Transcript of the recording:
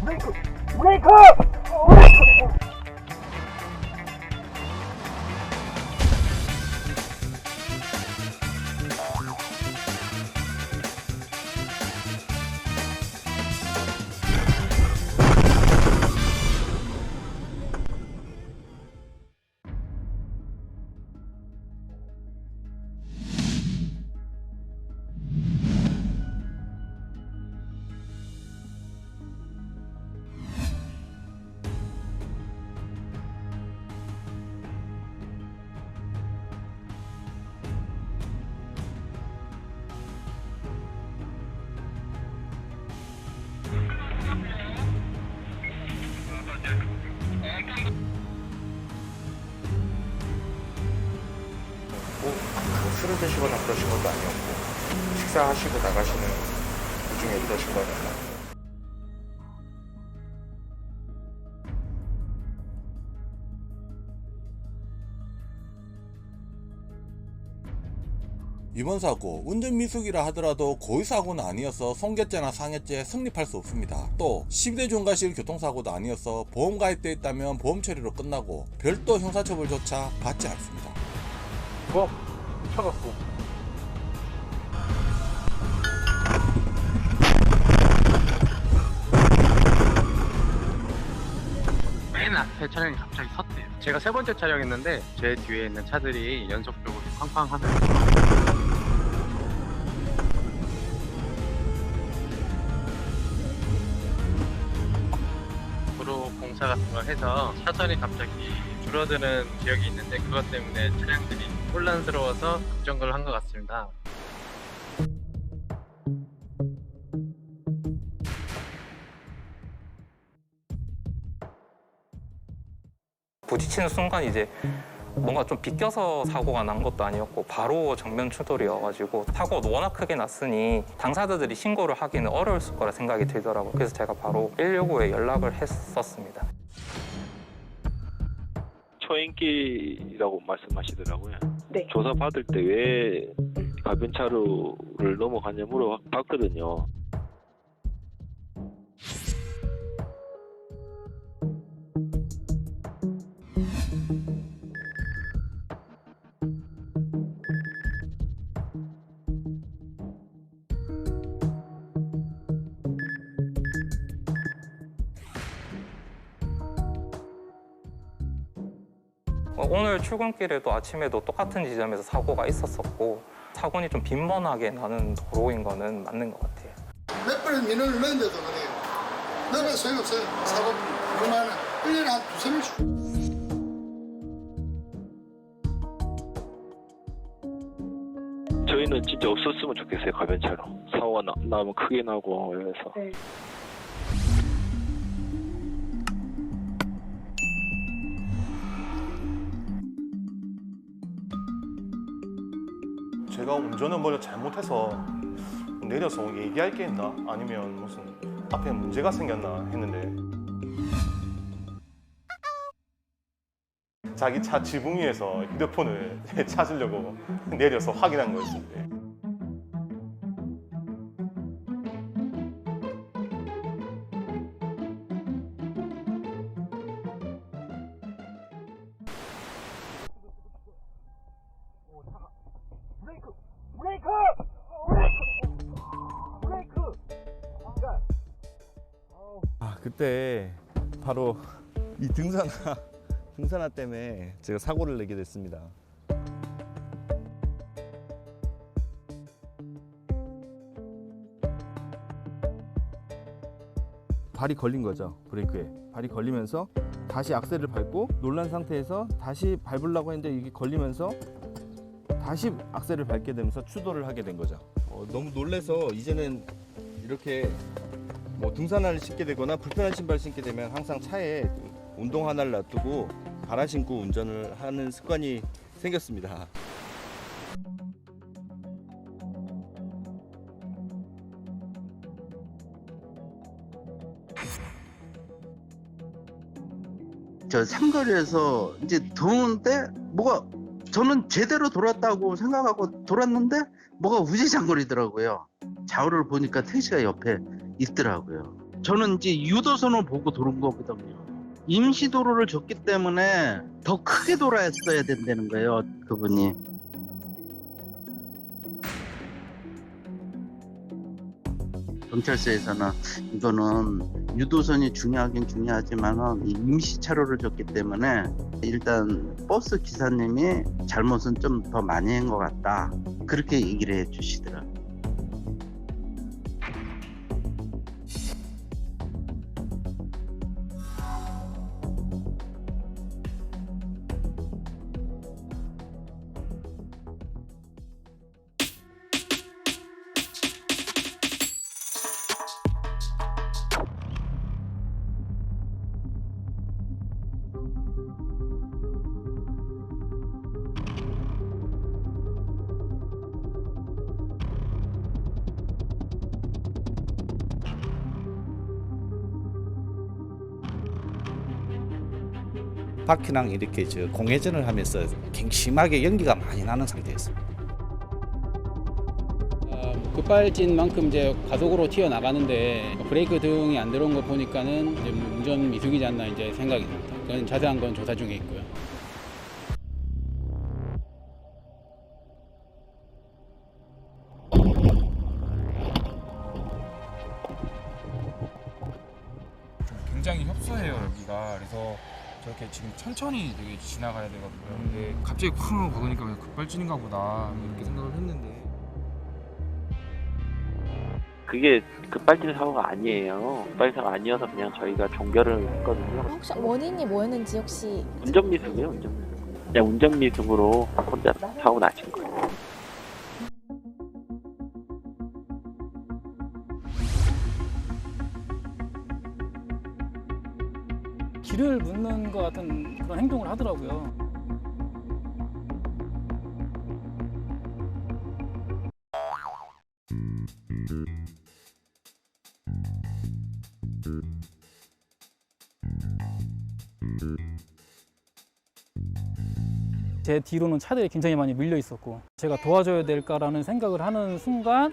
브레이크! 브레이크! 브레이크! 술을 드시거나 그러신 것도 아니었고 식사하시고 나가시는 도중에 이러신 거니까. 이번 사고 운전미숙이라 하더라도 고의사고는 아니어서 손괴죄나 상해죄 성립할 수 없습니다. 또 12대 중과실 교통사고도 아니어서 보험 가입되어 있다면 보험 처리로 끝나고 별도 형사처벌조차 받지 않습니다. 쳐갖고 맨 앞에 차량이 갑자기 섰대요. 제가 세 번째 차량했는데 제 뒤에 있는 차들이 연속적으로 쾅쾅 하면서 도로 공사 같은 걸 해서 차선이 갑자기 줄어드는 지역이 있는데 그것 때문에 차량들이 혼란스러워서 급정거를 한 것 같습니다. 부딪히는 순간 이제 뭔가 좀 비껴서 사고가 난 것도 아니었고 바로 정면 추돌이어가지고 사고가 워낙 크게 났으니 당사자들이 신고를 하기는 어려울 거라 생각이 들더라고요. 그래서 제가 바로 119에 연락을 했었습니다. 초행길이라고 말씀하시더라고요. 네. 조사 받을 때 왜 가변차로를 넘어가냐 물어봤거든요. 오늘 출근길에도 아침에도 똑같은 지점에서 사고가 있었었고 사고는 좀 빈번하게 나는 도로인 거는 맞는 것 같아요. 몇 번을 민원을 넣었는데도 그래요. 넣으면 소용없어요. 사고 그만은 1년에 한 두세 명씩. 저희는 진짜 없었으면 좋겠어요. 가변차로 사고가 나면 크게 나고 이래서. 네. 제가 운전을 먼저 잘못해서 내려서 얘기할 게 있나? 아니면 무슨 앞에 문제가 생겼나 했는데 자기 차 지붕 위에서 휴대폰을 찾으려고 내려서 확인한 거였습니다. 브레이크! 브레이크! 브레이크! 브레이크! 그때 바로 이 등산화 때문에 제가 사고를 내게 됐습니다. 발이 걸린 거죠. 브레이크에 발이 걸리면서 다시 악셀을 밟고 놀란 상태에서 다시 밟으려고 했는데 이게 걸리면서 다시 악셀을 밟게 되면서 추돌을 하게 된 거죠. 너무 놀래서 이제는 이렇게 뭐 등산화를 신게 되거나 불편한 신발 신게 되면 항상 차에 운동 하나를 놔두고 갈아 신고 운전을 하는 습관이 생겼습니다. 저 삼거리에서 이제 도는데 뭐가 저는 제대로 돌았다고 생각하고 돌았는데 뭐가 우지장거리더라고요. 좌우를 보니까 택시가 옆에 있더라고요. 저는 이제 유도선을 보고 도는 거거든요. 임시도로를 줬기 때문에 더 크게 돌아야 된다는 거예요, 그분이. 경찰서에서는 이거는 유도선이 중요하긴 중요하지만은 이 임시 차로를 줬기 때문에 일단 버스 기사님이 잘못은 좀 더 많이 한 것 같다. 그렇게 얘기를 해 주시더라고요. 바퀴랑 이렇게 공회전을 하면서 심하게 연기가 많이 나는 상태였습니다. 급발진 만큼 이제 가속으로 튀어나가는데 브레이크 등이 안 들어온 거 보니까는 이제 운전 미숙이지 않나 이제 생각이 듭니다. 그건 자세한 건 조사 중에 있고요. 굉장히 협소해요 여기가. 그래서 저렇게 지금 천천히 되게 지나가야 되거든요. 근데 갑자기 쿵 보니까 그냥 급발진인가 보다 이렇게 생각을 했는데 그게 급발진 사고가 아니에요. 급발진 사고가 아니어서 그냥 저희가 종결을 했거든요. 혹시 원인이 뭐였는지 혹시 운전 미숙이에요, 운전 미숙. 그냥 운전 미숙으로 혼자 사고 나신 거예요. 길을 묻는 것 같은 그런 행동을 하더라고요. 제 뒤로는 차들이 굉장히 많이 밀려 있었고 제가 도와줘야 될까라는 생각을 하는 순간